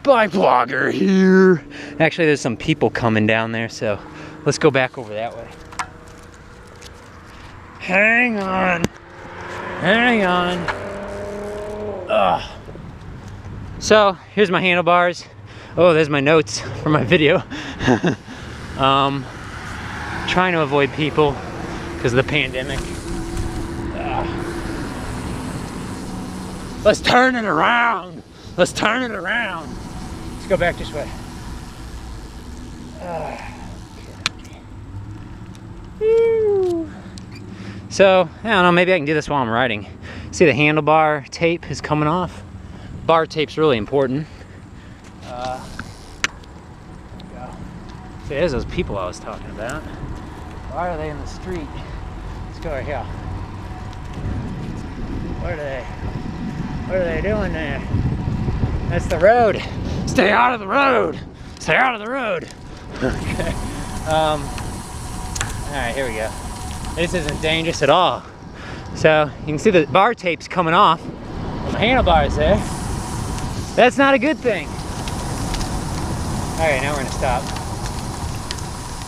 BikeBlogger here. Actually, there's some people coming down there, so let's go back over that way. Hang on. Hang on. Ugh. So, here's my handlebars. Oh, there's my notes for my video. Trying to avoid people because of the pandemic. Let's turn it around. Let's turn it around. Let's go back this way. So, I don't know, maybe I can do this while I'm riding. See, the handlebar tape is coming off. Bar tape's really important. There we go. See, there's those people I was talking about. Why are they in the street? Let's go right here. What are they doing there? That's the road. Stay out of the road. Stay out of the road. Okay. All right, here we go. This isn't dangerous at all. So you can see the bar tape's coming off. My handlebars there. That's not a good thing. All right, now we're gonna stop.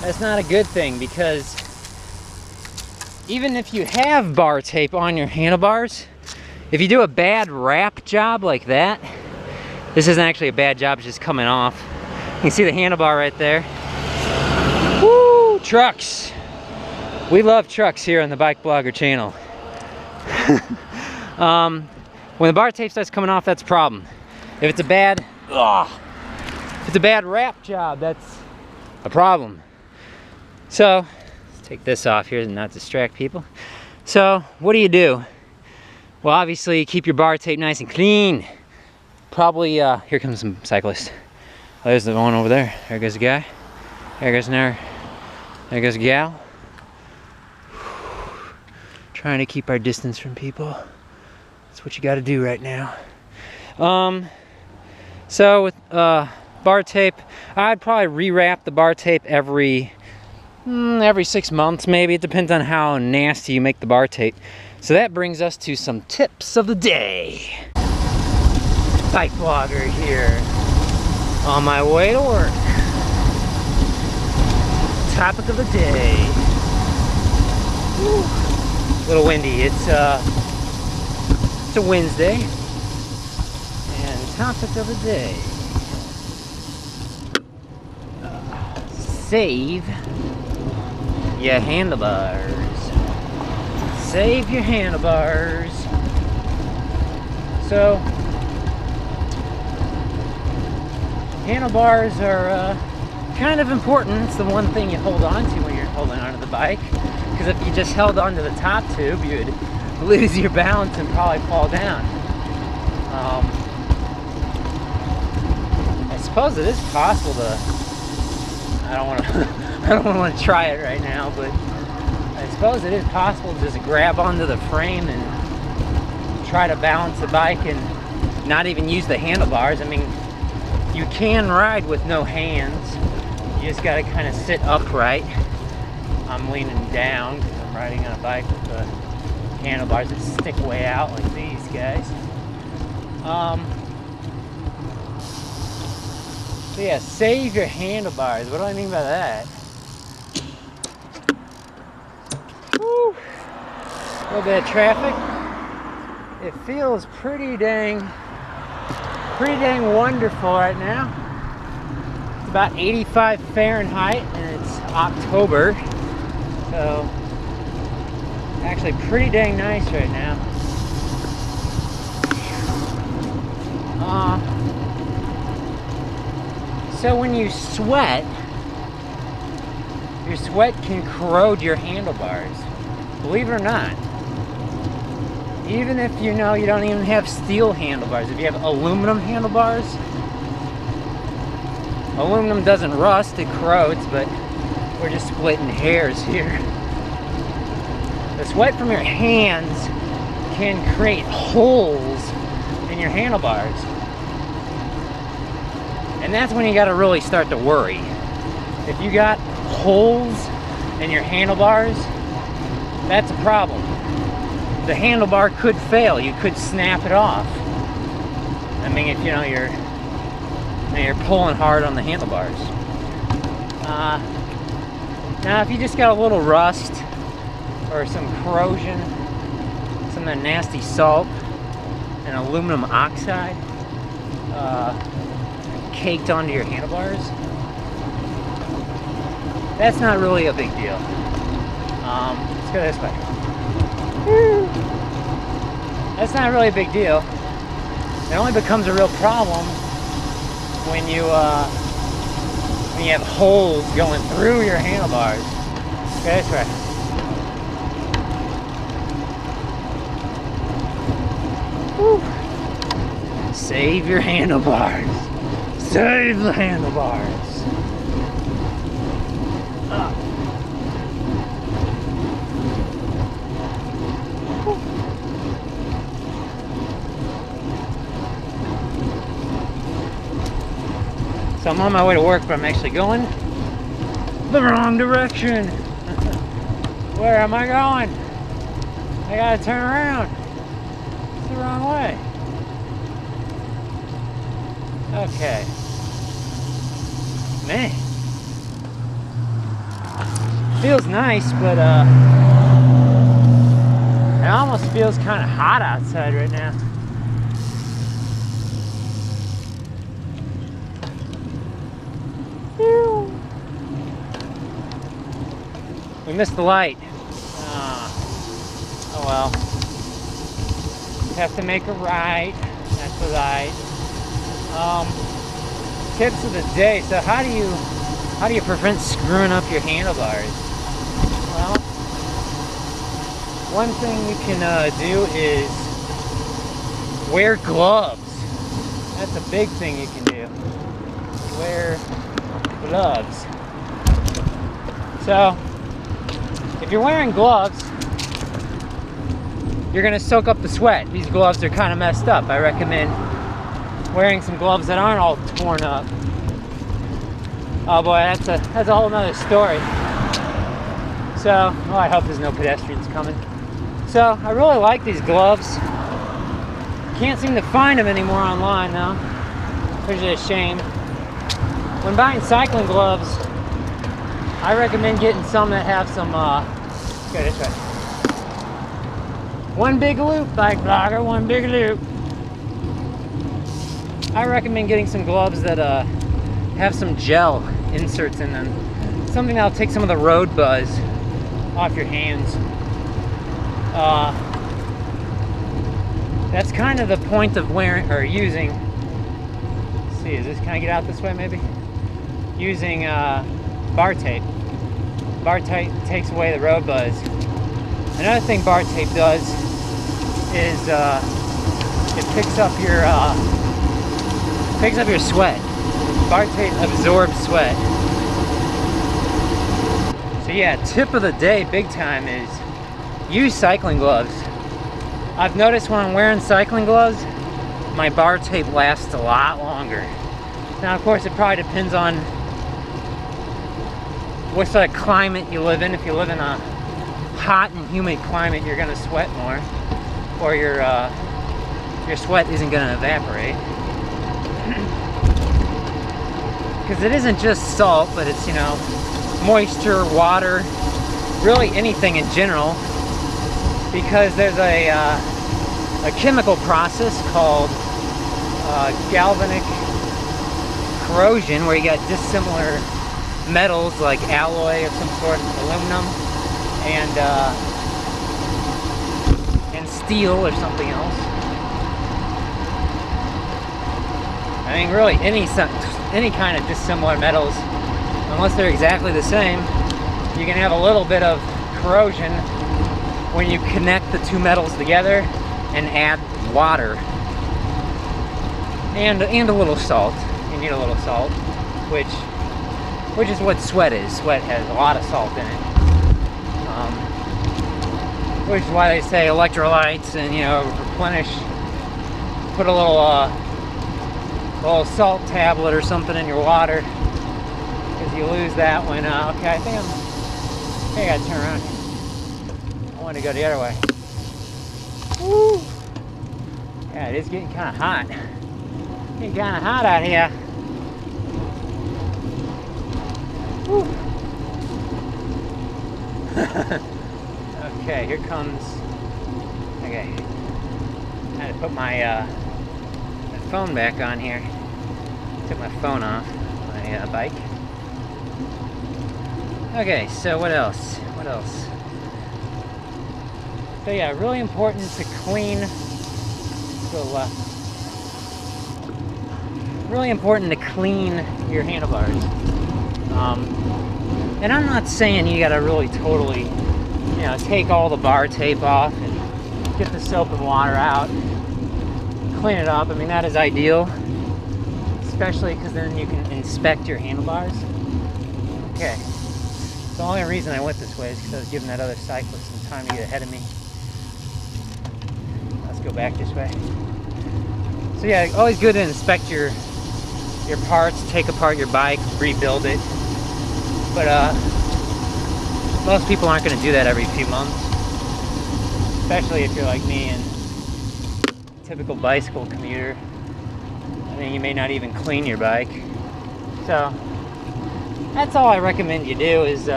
That's not a good thing because even if you have bar tape on your handlebars, if you do a bad wrap job like that, this isn't actually a bad job, it's just coming off. You can see the handlebar right there. Woo, trucks. We love trucks here on the BikeBlogger channel. When the bar tape starts coming off, that's a problem. If it's a bad wrap job, that's a problem. So, let's take this off here and not distract people. So, what do? Well, obviously, keep your bar tape nice and clean. Probably, here comes some cyclists. Oh, there's the one over there. There goes a guy. There goes another. There goes a gal. Trying to keep our distance from people. That's what you got to do right now. So with bar tape, I'd probably rewrap the bar tape every 6 months maybe. It depends on how nasty you make the bar tape. So that brings us to some tips of the day. BikeBlogger here on my way to work. Topic of the day. Woo. A little windy. It's a Wednesday, and topic of the day: save your handlebars. Save your handlebars. So, handlebars are kind of important. It's the one thing you hold on to when you're holding onto the bike. Because if you just held onto the top tube, you'd lose your balance and probably fall down. I suppose it is possible to. I don't want to try it right now, but I suppose it is possible to just grab onto the frame and try to balance the bike and not even use the handlebars. I mean, you can ride with no hands. You just got to kind of sit upright. I'm leaning down because I'm riding on a bike with the handlebars that stick way out like these guys. So yeah, save your handlebars. What do I mean by that? Woo. A little bit of traffic. It feels pretty dang wonderful right now. It's about 85 Fahrenheit and it's October. So, actually pretty dang nice right now. So when you sweat, your sweat can corrode your handlebars. Believe it or not. Even if you know you don't even have steel handlebars, if you have aluminum handlebars, aluminum doesn't rust, it corrodes, but we're just splitting hairs here. The sweat from your hands can create holes in your handlebars. And that's when you gotta really start to worry. If you got holes in your handlebars, that's a problem. The handlebar could fail. You could snap it off. I mean, if you know you're and you're pulling hard on the handlebars. Now if you just got a little rust or some corrosion, some of that nasty salt and aluminum oxide caked onto your handlebars, that's not really a big deal. Let's go this way. That's not really a big deal. It only becomes a real problem when you have holes going through your handlebars. Okay, this way. Woo. Save your handlebars. Save the handlebars. So I'm on my way to work, but I'm actually going the wrong direction. Where am I going? I gotta turn around. It's the wrong way. Okay. Man. Feels nice, but it almost feels kind of hot outside right now. We missed the light. Oh well. Have to make a right. That's the light. Tips of the day. So how do you prevent screwing up your handlebars? Well, one thing you can do is wear gloves. That's a big thing you can do. Wear gloves. So if you're wearing gloves, you're gonna soak up the sweat. These gloves are kind of messed up. I recommend wearing some gloves that aren't all torn up. Oh boy, that's a whole nother story. So, well, I hope there's no pedestrians coming. So, I really like these gloves. Can't seem to find them anymore online though, which is a shame. When buying cycling gloves, I recommend getting some that have some, let's go this way. One big loop, BikeBlogger, one big loop. I recommend getting some gloves that have some gel inserts in them. Something that'll take some of the road buzz off your hands. That's kind of the point of wearing, or using, let's see, can I get out this way maybe? Using bar tape. Bar tape takes away the road buzz. Another thing bar tape does is it picks up your sweat. Bar tape absorbs sweat. So yeah, tip of the day, big time, is use cycling gloves. I've noticed when I'm wearing cycling gloves, my bar tape lasts a lot longer. Now, of course, it probably depends on what sort of climate you live in. If you live in a hot and humid climate, you're gonna sweat more, or your sweat isn't gonna evaporate. Because it isn't just salt, but it's, you know, moisture, water, really anything in general. Because there's a chemical process called galvanic corrosion, where you got dissimilar metals like alloy of some sort, aluminum, and steel or something else. I mean, really any kind of dissimilar metals, unless they're exactly the same, you can have a little bit of corrosion when you connect the two metals together and add water and a little salt. You need a little salt, which is what sweat is. Sweat has a lot of salt in it, which is why they say electrolytes and, you know, replenish. Put a little salt tablet or something in your water, because you lose that when. Okay, I think I gotta turn around here. I want to go the other way. Woo! Yeah, it is getting kind of hot. Getting kind of hot out here. Whew. Okay, here comes. Okay, I had to put my phone back on here. Took my phone off my bike. Okay, so what else? What else? So yeah, really important to clean. Go left. Really important to clean your handlebars. And I'm not saying you gotta really totally, you know, take all the bar tape off and get the soap and water out, clean it up. I mean, that is ideal, especially because then you can inspect your handlebars. Okay, the only reason I went this way is because I was giving that other cyclist some time to get ahead of me. Let's go back this way. So yeah, always good to inspect your parts, take apart your bike, rebuild it. But most people aren't going to do that every few months, especially if you're like me and typical bicycle commuter. I mean, you may not even clean your bike. So that's all I recommend you do is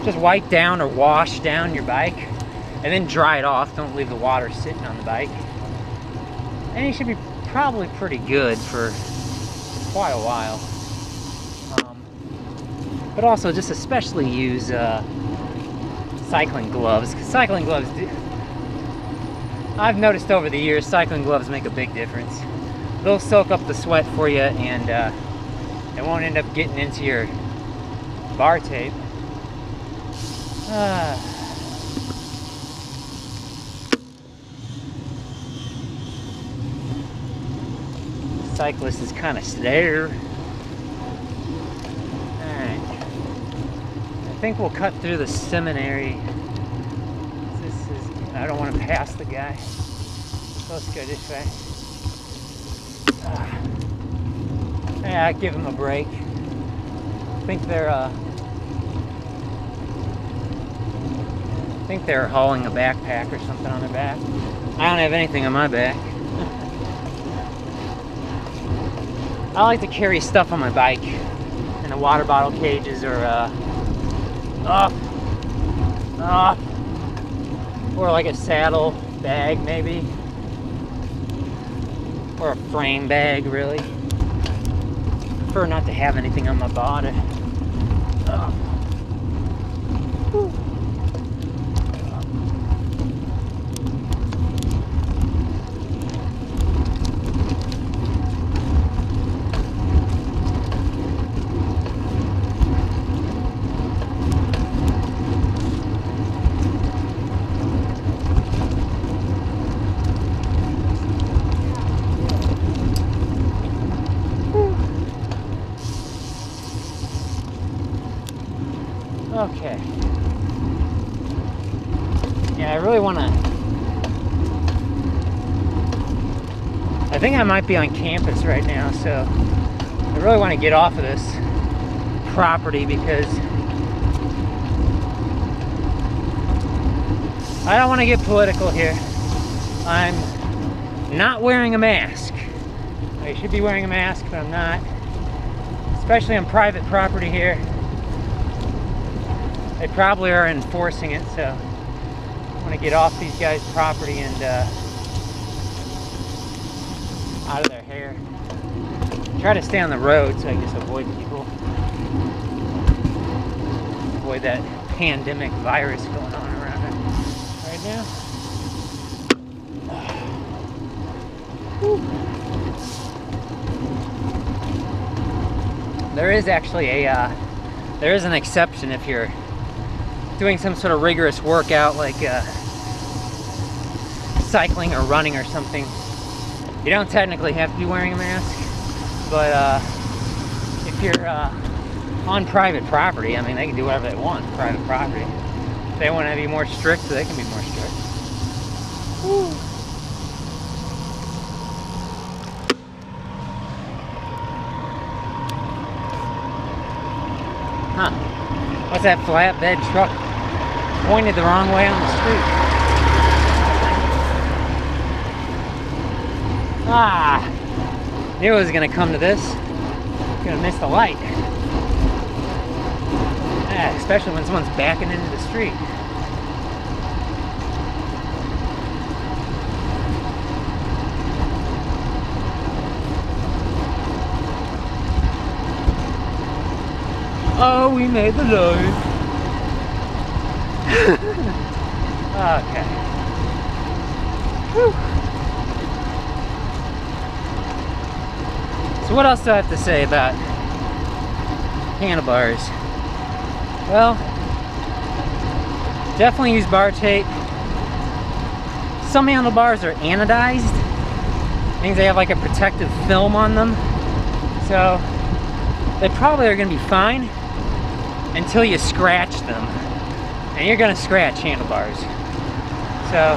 just wipe down or wash down your bike and then dry it off. Don't leave the water sitting on the bike. And you should be probably pretty good for quite a while. But also just especially use cycling gloves, because cycling gloves I've noticed over the years, cycling gloves make a big difference. They'll soak up the sweat for you, and it won't end up getting into your bar tape. Cyclist is kind of stare. I think we'll cut through the seminary. I don't want to pass the guy. So let's go this way. Yeah, give him a break. I think they're hauling a backpack or something on their back. I don't have anything on my back. I like to carry stuff on my bike in the water bottle cages or or like a saddle bag maybe, or a frame bag really. Prefer not to have anything on my body. Okay. Yeah, I really want to... I think I might be on campus right now, so I really want to get off of this property because I don't want to get political here. I'm not wearing a mask. I should be wearing a mask, but I'm not. Especially on private property here. They probably are enforcing it, so I want to get off these guys' property and out of their hair. Try to stay on the road so I can just avoid people. Avoid that pandemic virus going on around right now. There is actually there is an exception if you're doing some sort of rigorous workout like cycling or running or something. You don't technically have to be wearing a mask, but if you're on private property, I mean, they can do whatever they want on private property. If they want to be more strict, they can be more strict. Woo. Huh. What's that flatbed truck pointed the wrong way on the street? Ah! Knew it was gonna come to this. Gonna miss the light. Yeah, especially when someone's backing into the street. Oh, we made the line. Okay. Whew. So what else do I have to say about handlebars? Well, definitely use bar tape. Some handlebars are anodized. Means they have like a protective film on them. So they probably are going to be fine until you scratch them. And you're going to scratch handlebars. So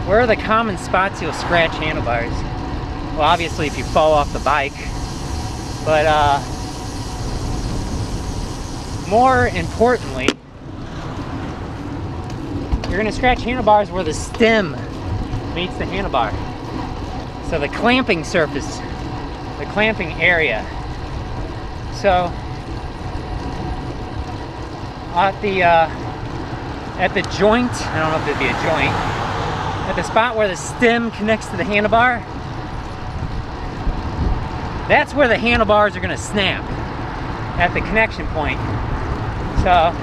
where are the common spots you'll scratch handlebars? Well, obviously if you fall off the bike. But more importantly, you're going to scratch handlebars where the stem meets the handlebar. So the clamping surface, the clamping area. So at the joint, I don't know if it'd be a joint, at the spot where the stem connects to the handlebar, that's where the handlebars are going to snap, at the connection point. So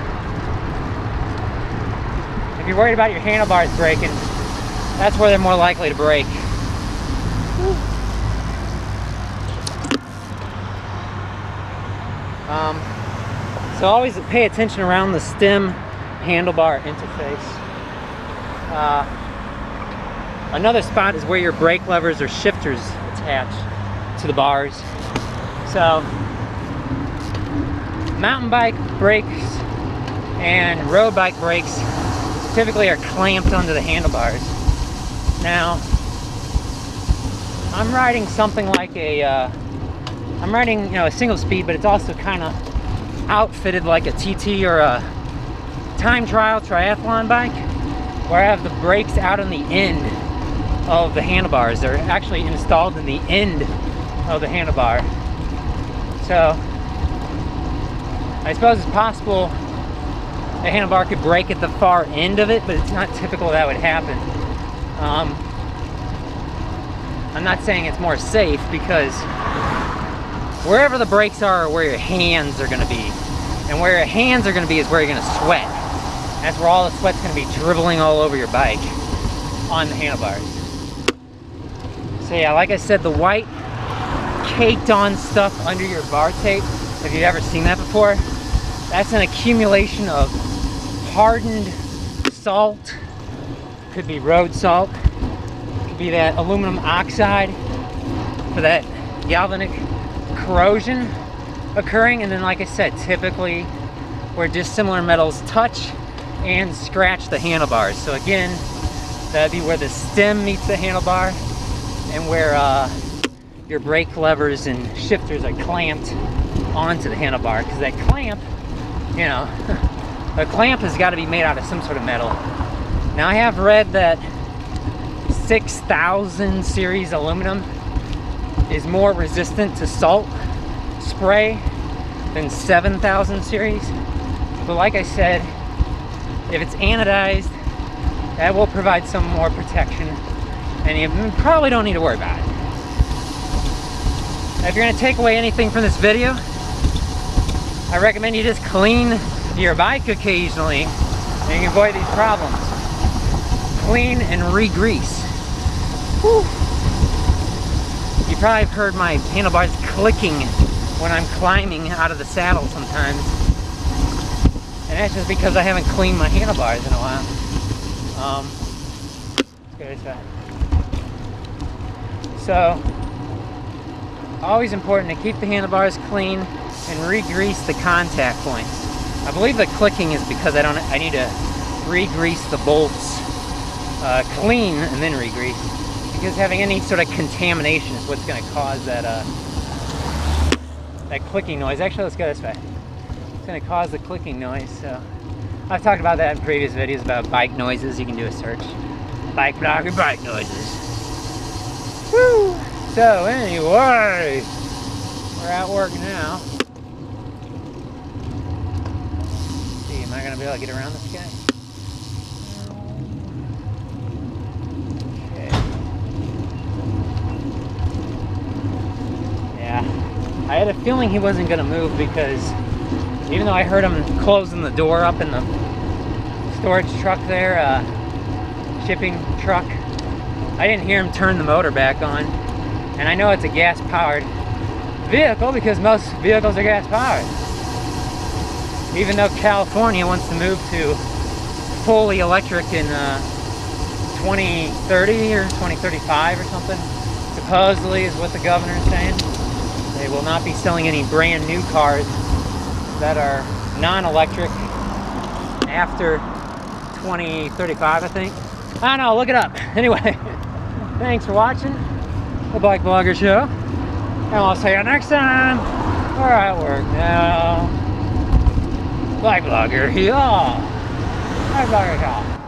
if you're worried about your handlebars breaking, that's where they're more likely to break. So always pay attention around the stem handlebar interface. Another spot is where your brake levers or shifters attach to the bars. So mountain bike brakes and road bike brakes typically are clamped onto the handlebars. Now, I'm riding something like I'm riding, a single speed, but it's also kind of outfitted like a TT or a time trial triathlon bike, where I have the brakes out on the end of the handlebars. They're actually installed in the end of the handlebar. So I suppose it's possible the handlebar could break at the far end of it, but it's not typical that would happen. I'm not saying it's more safe, because wherever the brakes are where your hands are going to be. And where your hands are going to be is where you're going to sweat. That's where all the sweat's going to be dribbling all over your bike on the handlebars. So yeah, like I said, the white caked on stuff under your bar tape, if you've ever seen that before, that's an accumulation of hardened salt. Could be road salt. Could be that aluminum oxide for that galvanic corrosion occurring. And then, like I said, typically where dissimilar metals touch and scratch the handlebars. So again, that'd be where the stem meets the handlebar and where your brake levers and shifters are clamped onto the handlebar, because that clamp, a clamp has got to be made out of some sort of metal. Now, I have read that 6000 series aluminum is more resistant to salt spray than 7000 series. But like I said, if it's anodized, that will provide some more protection, and you probably don't need to worry about it. If you're going to take away anything from this video, I recommend you just clean your bike occasionally, and you can avoid these problems. Clean and re-grease. Whew. You probably have heard my handlebars clicking when I'm climbing out of the saddle sometimes. And that's just because I haven't cleaned my handlebars in a while. So, always important to keep the handlebars clean and re-grease the contact points. I believe the clicking is because I need to re-grease the bolts clean and then re-grease, because having any sort of contamination is what's going to cause that that clicking noise. Actually, let's go this way. It's going to cause the clicking noise. So I've talked about that in previous videos about bike noises. You can do a search, BikeBlogger bike noises. Woo! So anyway, we're at work now. I gonna be able to get around this guy? Okay. Yeah, I had a feeling he wasn't gonna move because even though I heard him closing the door up in the storage truck there, shipping truck, I didn't hear him turn the motor back on. And I know it's a gas-powered vehicle because most vehicles are gas-powered. Even though California wants to move to fully electric in 2030 or 2035 or something, supposedly is what the governor's saying. They will not be selling any brand new cars that are non-electric after 2035, I think. I don't know, look it up. Anyway, thanks for watching the Bike Blogger Show, and I'll see you next time. We're at work now. Bike Blogger, yeah. Bike Blogger, yeah.